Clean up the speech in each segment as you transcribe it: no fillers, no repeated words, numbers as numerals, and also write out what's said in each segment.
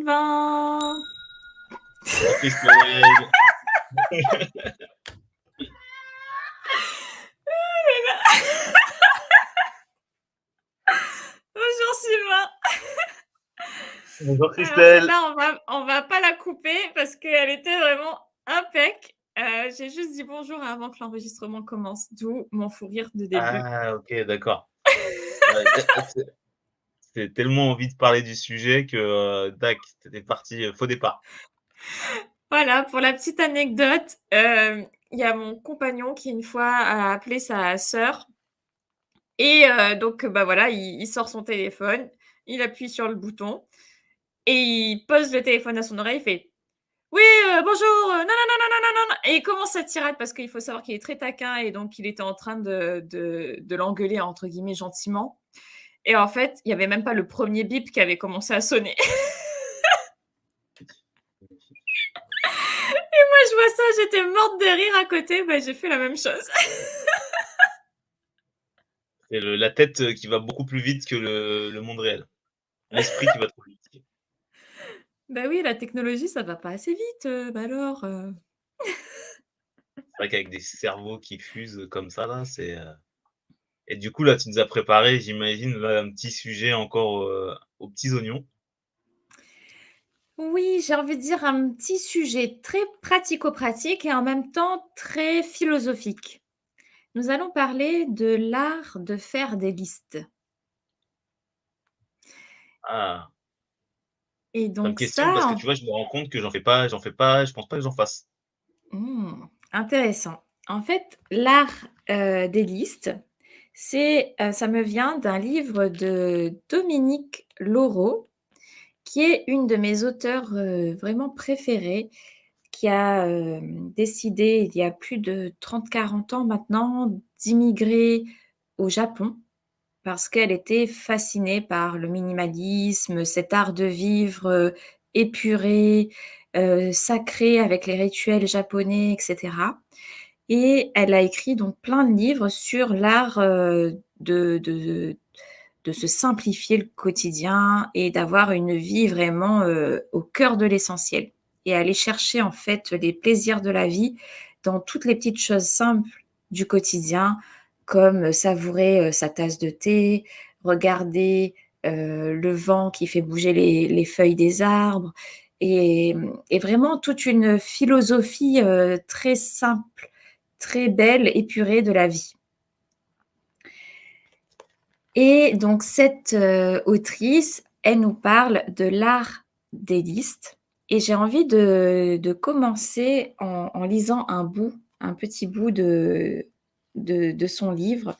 2020. Bonjour Christelle. Bonjour Sylvain. Bonjour Alors Christelle. celle-là, on va pas la couper parce qu'elle était vraiment impec. J'ai juste dit bonjour avant que l'enregistrement commence, d'où mon fou rire de début. Ah OK, d'accord. Ouais, c'est tellement envie de parler du sujet que, dac, tu parti, faux départ. Voilà, pour la petite anecdote, il y a mon compagnon qui une fois a appelé sa sœur et donc bah, voilà, il sort son téléphone, il appuie sur le bouton et il pose le téléphone à son oreille, il fait: «Oui, bonjour, non, non, non, non, non, non, non» et il commence sa tirade parce qu'il faut savoir qu'il est très taquin et donc il était en train de «l'engueuler» entre guillemets gentiment et en fait, il y avait même pas le premier bip qui avait commencé à sonner. Moi, je vois ça, j'étais morte de rire à côté, bah, j'ai fait la même chose. C'est la tête, qui va beaucoup plus vite que le monde réel. L'esprit qui va trop vite. C'est Bah oui, la technologie, ça va pas assez vite, bah alors, vrai qu'avec des cerveaux qui fusent comme ça là, et du coup là, tu nous as préparé, j'imagine, là, un petit sujet encore, aux petits oignons. Oui, j'ai envie de dire un petit sujet très pratico-pratique et en même temps très philosophique. Nous allons parler de l'art de faire des listes Ah, et ça me donc questionne parce que ça, tu vois, je me rends compte que j'en fais pas, je pense pas que j'en fasse. intéressant. En fait, l'art, des listes, ça me vient d'un livre de Dominique Lauraud, qui est une de mes auteurs, vraiment préférées, qui a, décidé il y a plus de 30-40 ans maintenant d'immigrer au Japon parce qu'elle était fascinée par le minimalisme, cet art de vivre, épuré, sacré avec les rituels japonais et cetera et elle a écrit donc plein de livres sur l'art, de se simplifier le quotidien et d'avoir une vie vraiment, au cœur de l'essentiel et aller chercher en fait les plaisirs de la vie dans toutes les petites choses simples du quotidien, comme savourer, sa tasse de thé, regarder, le vent qui fait bouger les feuilles des arbres et vraiment toute une philosophie, très simple, très belle, épurée de la vie. Et donc cette, autrice, elle nous parle de l'art des listes et j'ai envie de commencer en lisant un petit bout de son livre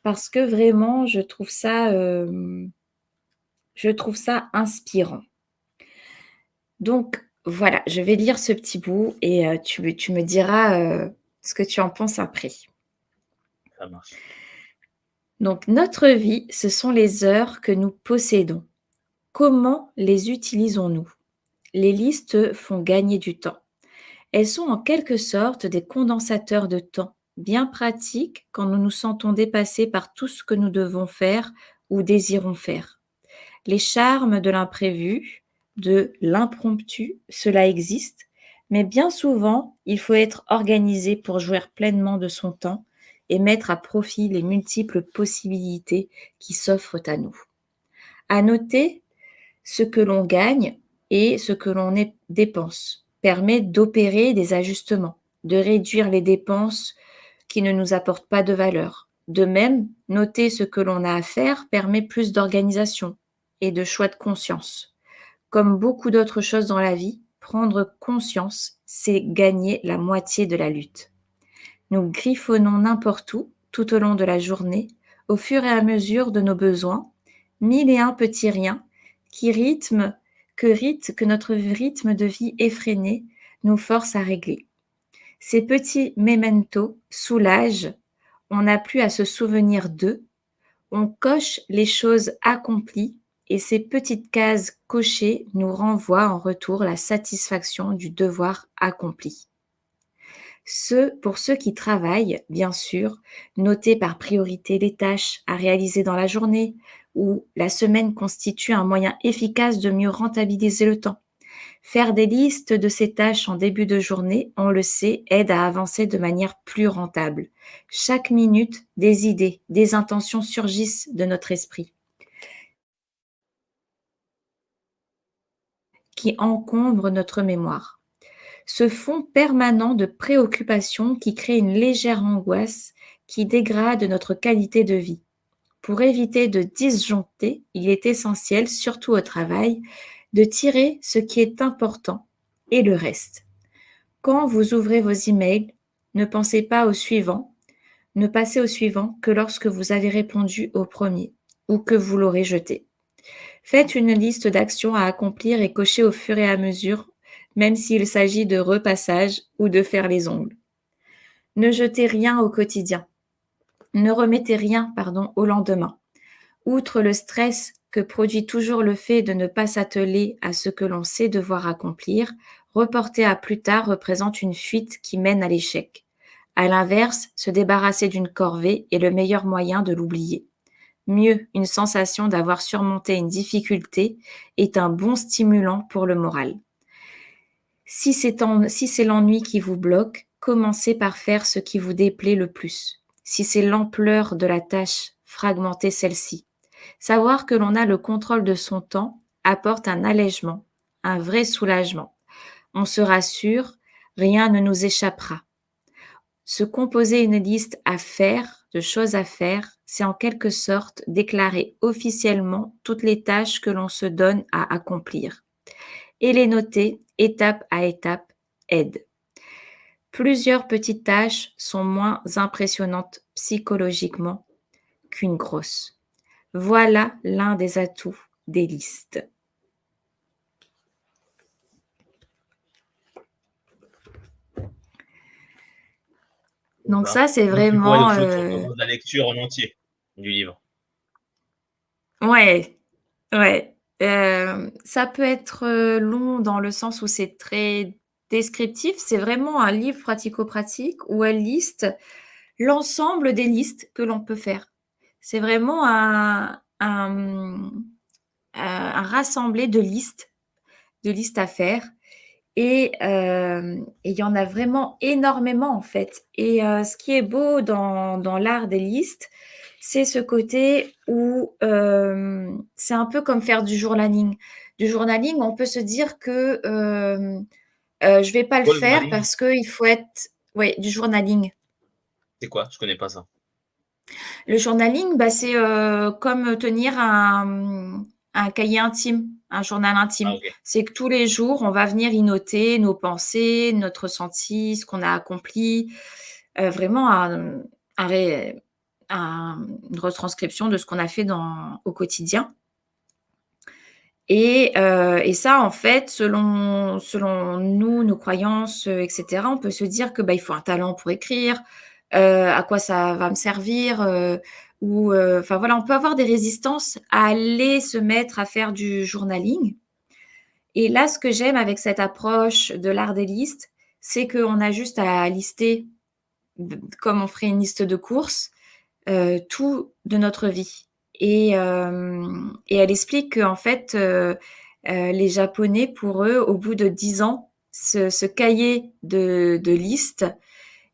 parce que vraiment je trouve ça inspirant. Donc voilà, je vais lire ce petit bout et tu me diras, ce que tu en penses après. Ça marche. Donc notre vie, ce sont les heures que nous possédons. Comment les utilisons-nous? Les listes font gagner du temps. Elles sont en quelque sorte des condensateurs de temps, bien pratiques quand nous nous sentons dépassés par tout ce que nous devons faire ou désirons faire. Les charmes de l'imprévu, de l'impromptu, cela existe, mais bien souvent, il faut être organisé pour jouir pleinement de son temps et mettre à profit les multiples possibilités qui s'offrent à nous. À noter, ce que l'on gagne et ce que l'on dépense permet d'opérer des ajustements, de réduire les dépenses qui ne nous apportent pas de valeur. De même, noter ce que l'on a à faire permet plus d'organisation et de choix de conscience. Comme beaucoup d'autres choses dans la vie, prendre conscience, c'est gagner la moitié de la lutte. Nous griffonnons n'importe où, tout au long de la journée, au fur et à mesure de nos besoins, mille et un petits riens qui que notre rythme de vie effréné nous force à régler. Ces petits mementos soulagent, on n'a plus à se souvenir d'eux, on coche les choses accomplies et ces petites cases cochées nous renvoient en retour la satisfaction du devoir accompli. Pour ceux qui travaillent, bien sûr, notez par priorité les tâches à réaliser dans la journée où la semaine constitue un moyen efficace de mieux rentabiliser le temps. Faire des listes de ces tâches en début de journée, on le sait, aide à avancer de manière plus rentable. Chaque minute, des idées, des intentions surgissent de notre esprit, qui encombrent notre mémoire. Ce fond permanent de préoccupation qui crée une légère angoisse qui dégrade notre qualité de vie. Pour éviter de disjoncter, il est essentiel, surtout au travail, de tirer ce qui est important et le reste. Quand vous ouvrez vos emails, ne pensez pas au suivant, ne passez au suivant que lorsque vous avez répondu au premier ou que vous l'aurez jeté. Faites une liste d'actions à accomplir et cochez au fur et à mesure, même s'il s'agit de repassage ou de faire les ongles. Ne jetez rien au quotidien. Ne remettez rien, au lendemain. Outre le stress que produit toujours le fait de ne pas s'atteler à ce que l'on sait devoir accomplir, reporter à plus tard représente une fuite qui mène à l'échec. À l'inverse, se débarrasser d'une corvée est le meilleur moyen de l'oublier. Mieux, une sensation d'avoir surmonté une difficulté est un bon stimulant pour le moral. Si c'est l'ennui qui vous bloque, commencez par faire ce qui vous déplaît le plus. Si c'est l'ampleur de la tâche, fragmentez celle-ci. Savoir que l'on a le contrôle de son temps apporte un allègement, un vrai soulagement. On se rassure, rien ne nous échappera. Se composer une liste à faire, de choses à faire, c'est en quelque sorte déclarer officiellement toutes les tâches que l'on se donne à accomplir. Et les noter étape à étape aide. Plusieurs petites tâches sont moins impressionnantes psychologiquement qu'une grosse. Voilà l'un des atouts des listes. C'est Donc ça. ça, c'est Donc du coup, ouais, vraiment, donc toi, tu recommandes la lecture en entier du livre? ouais, ouais. Ça peut être, long dans le sens où c'est très descriptif. C'est vraiment un livre pratico-pratique où elle liste l'ensemble des listes que l'on peut faire. C'est vraiment un rassemblé de listes à faire et il y en a vraiment énormément, en fait et ce qui est beau dans l'art des listes, c'est ce côté où, c'est un peu comme faire du journaling. Du journaling, on peut se dire que, je vais pas le Quoi le faire journaling? parce qu'il faut être ouais, du journaling. C'est quoi? Je connais pas ça. Le journaling, bah, c'est, comme tenir un cahier intime, un journal Ah intime. OK. C'est que tous les jours, on va venir y noter nos pensées, notre ressenti, ce qu'on a accompli, vraiment un ré une retranscription de ce qu'on a fait au quotidien et ça, en fait, selon nous, nos croyances, et cetera, on peut se dire que, bah, il faut un talent pour écrire, à quoi ça va me servir, ou enfin voilà, on peut avoir des résistances à aller se mettre à faire du journaling et là, ce que j'aime avec cette approche de l'art des listes, c'est qu'on a juste à lister comme on ferait une liste de courses, tout de notre vie et elle explique qu'en fait, les Japonais, pour eux, au bout de 10 ans, ce cahier de listes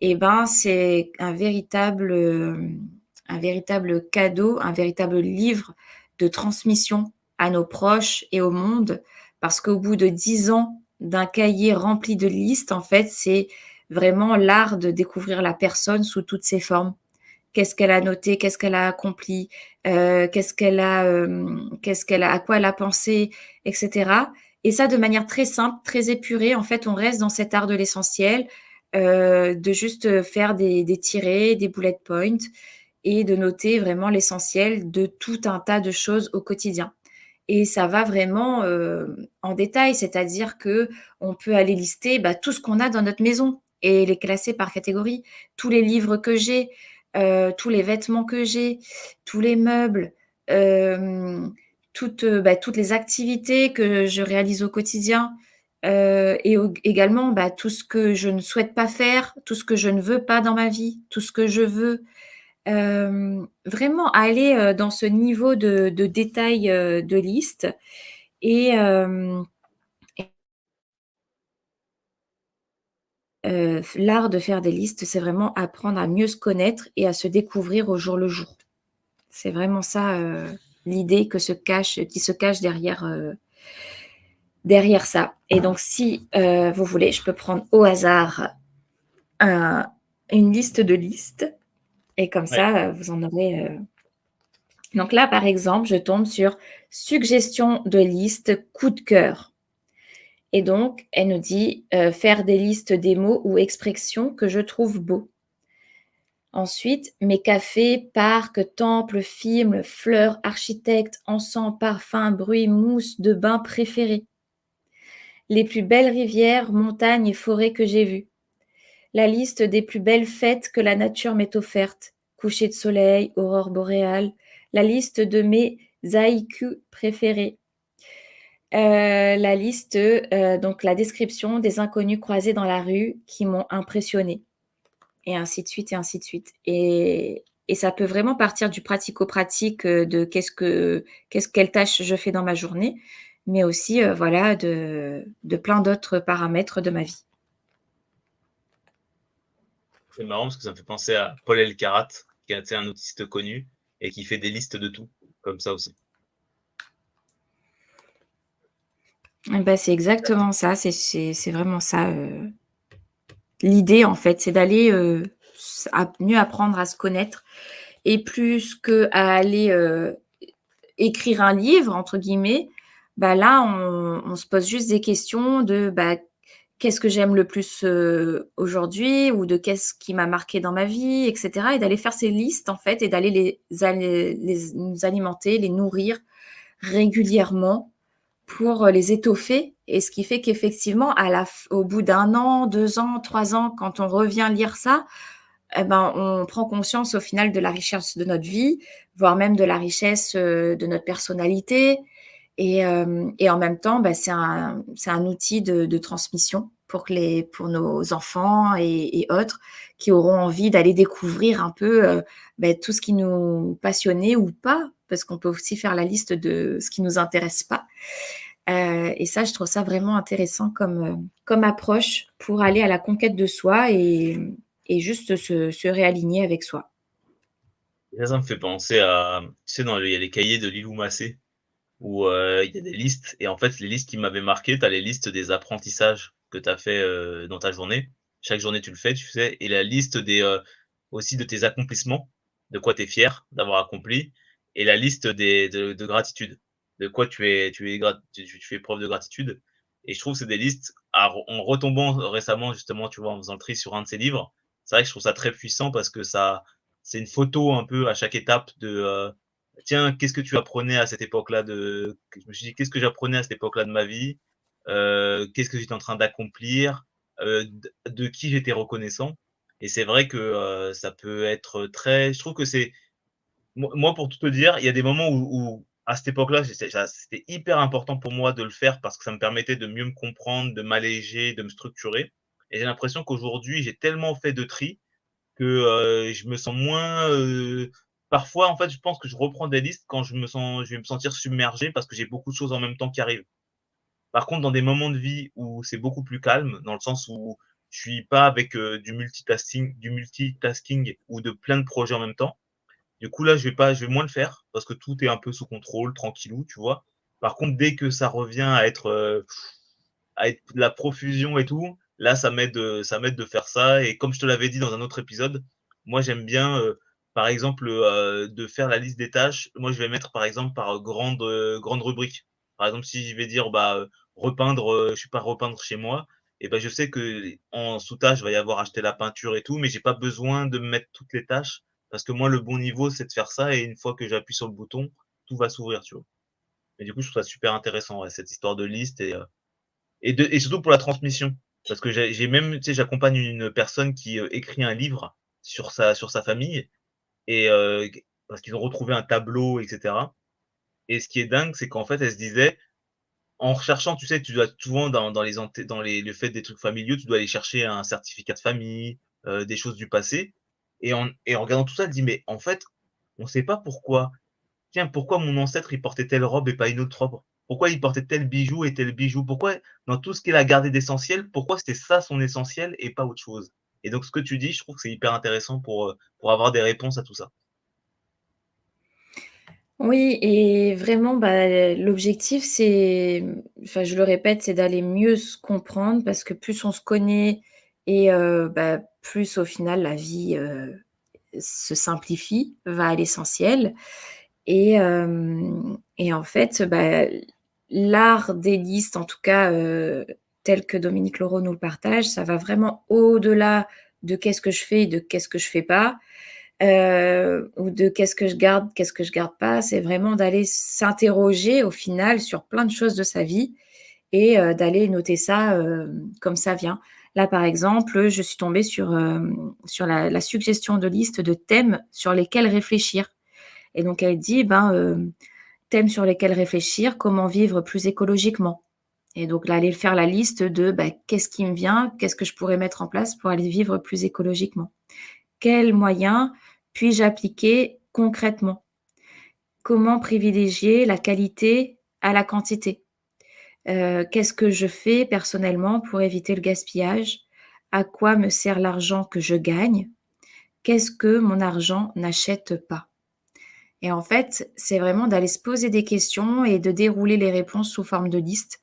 et ben, c'est un véritable cadeau, un véritable livre de transmission à nos proches et au monde. Parce qu'au bout de 10 ans d'un cahier rempli de listes, en fait, c'est vraiment l'art de découvrir la personne sous toutes ses formes. Qu'est-ce qu'elle a noté? Qu'est-ce qu'elle a accompli? Qu'est-ce qu'elle a à quoi elle a pensé? Et cetera et ça de manière très simple, très épurée. En fait, on reste dans cet art de l'essentiel, de juste, faire des tirets, des bullet points et de noter vraiment l'essentiel de tout un tas de choses au quotidien et ça va vraiment, en détail. C'est-à-dire qu'on peut aller lister, bah, tout ce qu'on a dans notre maison et les classer par catégorie. Tous les livres que j'ai, tous les vêtements que j'ai, tous les meubles, toutes les activités que je réalise au quotidien, et également, bah, tout ce que je ne souhaite pas faire, tout ce que je ne veux pas dans ma vie, tout ce que je veux. vraiment aller, dans ce niveau de détail, de liste et l'art de faire des listes, c'est vraiment apprendre à mieux se connaître et à se découvrir au jour le jour. C'est vraiment ça, l'idée qui se cache derrière ça. Et donc si, vous voulez, je peux prendre au hasard un une liste de listes et comme Ouais. ça, vous en aurez, donc là, par exemple, je tombe sur suggestion de liste coup de cœur et donc elle nous dit, faire des listes des mots ou expressions que je trouve beaux. Ensuite, mes cafés, parcs, temples, films, fleurs, architectes, encens, parfums, bruits, mousses de bain préférés. Les plus belles rivières, montagnes et forêts que j'ai vues. La liste des plus belles fêtes que la nature m'ait offertes. Coucher de soleil, aurore boréale. La liste de mes haïkus préférés. La liste, donc la description des inconnus croisés dans la rue qui m'ont impressionnée. Et ainsi de suite et ainsi de suite. Et ça peut vraiment partir du pratico-pratique, de quelle tâche je fais dans ma journée, mais aussi, voilà, de plein d'autres paramètres de ma vie. C'est marrant parce que ça me fait penser à Paul Elkarat, qui est, tu sais, un autiste connu et qui fait des listes de tout, comme ça aussi. Et bah, c'est exactement ça, c'est vraiment ça, l'idée, en fait, c'est d'aller, mieux apprendre à se connaître et plus qu'à aller, écrire un livre entre guillemets, bah, là on se pose juste des questions de, bah, qu'est-ce que j'aime le plus, aujourd'hui ou de qu'est-ce qui m'a marqué dans ma vie et cetera et d'aller faire ces listes en fait et d'aller les nous alimenter, les nourrir régulièrement pour, les étoffer et ce qui fait qu'effectivement à la f au bout d'1 an, 2 ans, 3 ans, quand on revient lire ça, et ben, on prend conscience au final de la richesse de notre vie, voire même de la richesse, de notre personnalité et en même temps, bah, c'est un outil de transmission pour nos enfants et autres qui auront envie d'aller découvrir un peu, tout ce qui nous passionnait ou pas, parce qu'on peut aussi faire la liste de ce qui nous intéresse pas. Et ça, je trouve ça vraiment intéressant comme approche pour aller à la conquête de soi et juste se réaligner avec soi. Et ça me fait penser à, tu sais, il y a les cahiers de Lilou Massé où, il y a des listes et en fait, les listes qui m'avaient marqué, tu as les listes des apprentissages que tu as fait, dans ta journée. Chaque journée, tu le fais, tu sais? Et la liste aussi de tes accomplissements, de quoi tu es fier d'avoir accompli et la liste de gratitude, de quoi tu fais preuve de gratitude et je trouve que c'est des listes en retombant récemment justement, tu vois, en faisant le tri sur un de ces livres, c'est vrai que je trouve ça très puissant parce que ça c'est une photo un peu à chaque étape tiens, qu'est-ce que tu apprenais à cette époque-là je me suis dit: «Qu'est-ce que j'apprenais à cette époque-là de ma vie? Qu'est-ce que j'étais en train d'accomplir? De qui j'étais reconnaissant?» Et c'est vrai que, ça peut être très je trouve que c'est moi, pour tout te dire, il y a des moments où à cette époque-là, c'était hyper important pour moi de le faire parce que ça me permettait de mieux me comprendre, de m'alléger, de me structurer et j'ai l'impression qu'aujourd'hui, j'ai tellement fait de tri que, je me sens moins, parfois, en fait, je pense que je reprends des listes quand je vais me sentir submergé parce que j'ai beaucoup de choses en même temps qui arrivent. Par contre, dans des moments de vie où c'est beaucoup plus calme, dans le sens où je suis pas avec, du multitasking ou de plein de projets en même temps, du coup, là, je vais moins le faire parce que tout est un peu sous contrôle, tranquillou, tu vois? Par contre, dès que ça revient à être de la profusion et tout, là, ça m'aide de faire ça et comme je te l'avais dit dans un autre épisode, moi, j'aime bien, par exemple, de faire la liste des tâches. Moi, je vais mettre, par exemple, par grande rubrique. Par exemple, si je vais dire, bah, repeindre, je sais pas, repeindre chez moi et ben je sais qu'en sous-tâche, il va y avoir acheter la peinture et tout, mais j'ai pas besoin de me mettre toutes les tâches parce que moi, le bon niveau, c'est de faire ça et une fois que j'appuie sur le bouton, tout va s'ouvrir, tu vois? Et du coup, je trouve ça super intéressant, ouais, cette histoire de liste et surtout pour la transmission. Parce que j'ai même, tu sais, j'accompagne une personne qui, écrit un livre sur sa famille et parce qu'ils ont retrouvé un tableau et cetera et ce qui est dingue, c'est qu'en fait, elle se disait en recherchant, tu sais, tu dois souvent dans les le fait des trucs familiaux, tu dois aller chercher un certificat de famille, des choses du passé Et en regardant tout ça, elle dit: «Mais en fait, on sait pas pourquoi. Tiens, pourquoi mon ancêtre, il portait telle robe et pas une autre robe? Pourquoi il portait tel bijou et tel bijou? Pourquoi dans tout ce qu'il a gardé d'essentiel, pourquoi c'était ça son essentiel et pas autre chose?» Et donc ce que tu dis, je trouve que c'est hyper intéressant pour avoir des réponses à tout ça. Oui et vraiment, bah, l'objectif c'est, enfin je le répète, c'est d'aller mieux se comprendre parce que plus on se connaît et bah, plus au final la vie, se simplifie, va à l'essentiel et en fait, bah, l'art des listes, en tout cas, tel que Dominique Leroux nous le partage, ça va vraiment au-delà de qu'est-ce que je fais et de qu'est-ce que je fais pas, ou de qu'est-ce que je garde pas. C'est vraiment d'aller s'interroger au final sur plein de choses de sa vie et d'aller noter ça, comme ça vient. Là, par exemple, je suis tombée sur la suggestion de liste de thèmes sur lesquels réfléchir et donc elle dit, ben, thèmes sur lesquels réfléchir, comment vivre plus écologiquement et donc là, aller faire la liste de, bah, qu'est-ce qui me vient? Qu'est-ce que je pourrais mettre en place pour aller vivre plus écologiquement? Quels moyens puis-je appliquer concrètement? Comment privilégier la qualité à la quantité? Qu'est-ce que je fais personnellement pour éviter le gaspillage? À quoi me sert l'argent que je gagne? Qu'est-ce que mon argent n'achète pas? Et en fait, c'est vraiment d'aller se poser des questions et de dérouler les réponses sous forme de liste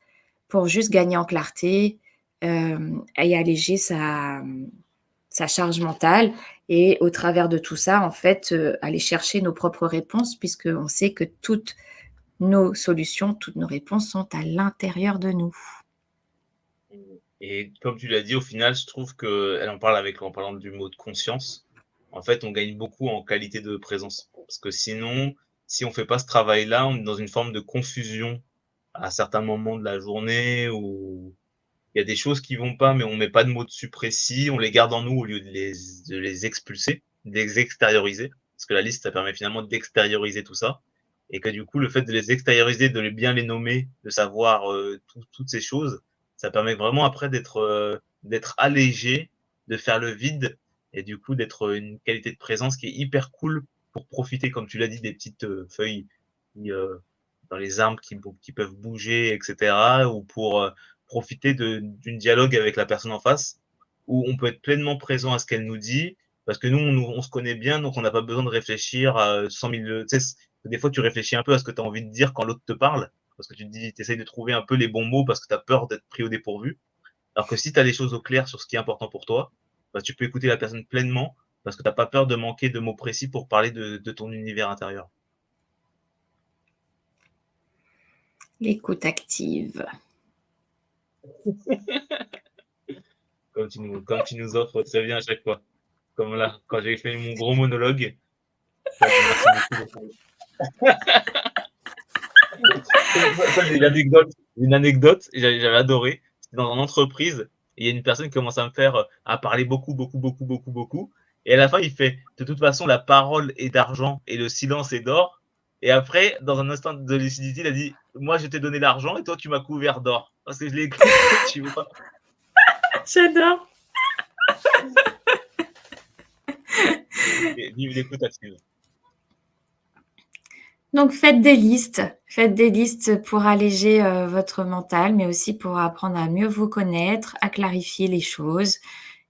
pour juste gagner en clarté, et alléger sa charge mentale et au travers de tout ça, en fait, aller chercher nos propres réponses puisqu'on sait que toutes nos solutions, toutes nos réponses sont à l'intérieur de nous. Et comme tu l'as dit, au final, je trouve qu'elle en parle en parlant du mot de conscience. En fait, on gagne beaucoup en qualité de présence. Parce que sinon, si on fait pas ce travail-là, on est dans une forme de confusion à certains moments de la journée où il y a des choses qui vont pas, mais on met pas de mots dessus précis, on les garde en nous au lieu de les expulser, de les extérioriser. Parce que la liste, ça permet finalement d'extérioriser tout ça. Et que du coup, le fait de les extérioriser, de bien les nommer, de savoir toutes ces choses, ça permet vraiment après d'être allégé, de faire le vide et du coup d'être une qualité de présence qui est hyper cool pour profiter, comme tu l'as dit, des petites feuilles qui, dans les arbres qui peuvent bouger, etc. Ou pour profiter d'une dialogue avec la personne en face, où on peut être pleinement présent à ce qu'elle nous dit, parce que nous, on se connaît bien, donc on n'a pas besoin de réfléchir à 100 000. Tu sais, des fois, tu réfléchis un peu à ce que tu as envie de dire quand l'autre te parle, parce que tu te dis, tu essayes de trouver un peu les bons mots parce que tu as peur d'être pris au dépourvu. Alors que si tu as les choses au clair sur ce qui est important pour toi, bah, tu peux écouter la personne pleinement parce que tu n'as pas peur de manquer de mots précis pour parler de ton univers intérieur. L'écoute active. Comme tu nous offres très bien à chaque fois. Comme là, quand j'ai fait mon gros monologue, tu as dit merci beaucoup. Ça, j'ai une anecdote, j'avais adoré. C'était dans une entreprise, et il y a une personne qui commence à me faire à parler beaucoup, beaucoup, beaucoup, beaucoup, beaucoup. Et à la fin, il fait de toute façon, la parole est d'argent et le silence est d'or. Et après, dans un instant de lucidité, il a dit: moi, je t'ai donné l'argent et toi, tu m'as couvert d'or. Parce que je l'ai écouté, tu vois. J'adore. Et vive l'écoute active. Donc faites des listes pour alléger, votre mental, mais aussi pour apprendre à mieux vous connaître, à clarifier les choses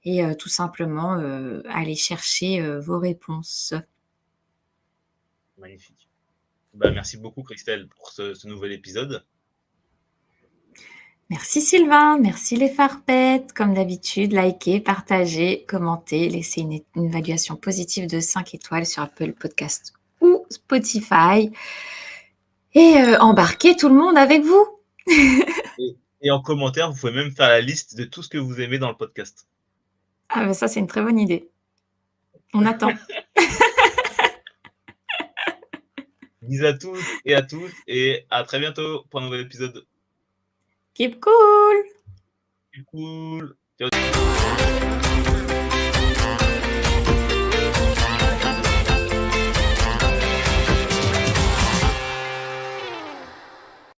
et tout simplement, aller chercher, vos réponses. Magnifique. Bah, merci beaucoup, Christelle, pour ce nouvel épisode. Merci Sylvain, merci les farpettes. Comme d'habitude, likez, partagez, commentez, laissez une évaluation positive de 5 étoiles sur Apple Podcast ou Spotify et embarquez tout le monde avec vous. Et en commentaire, vous pouvez même faire la liste de tout ce que vous aimez dans le podcast. Ah bah ça, c'est une très bonne idée. On attend. Bisous à tous et à toutes et à très bientôt pour un nouvel épisode. Keep cool. Cool. Ciao.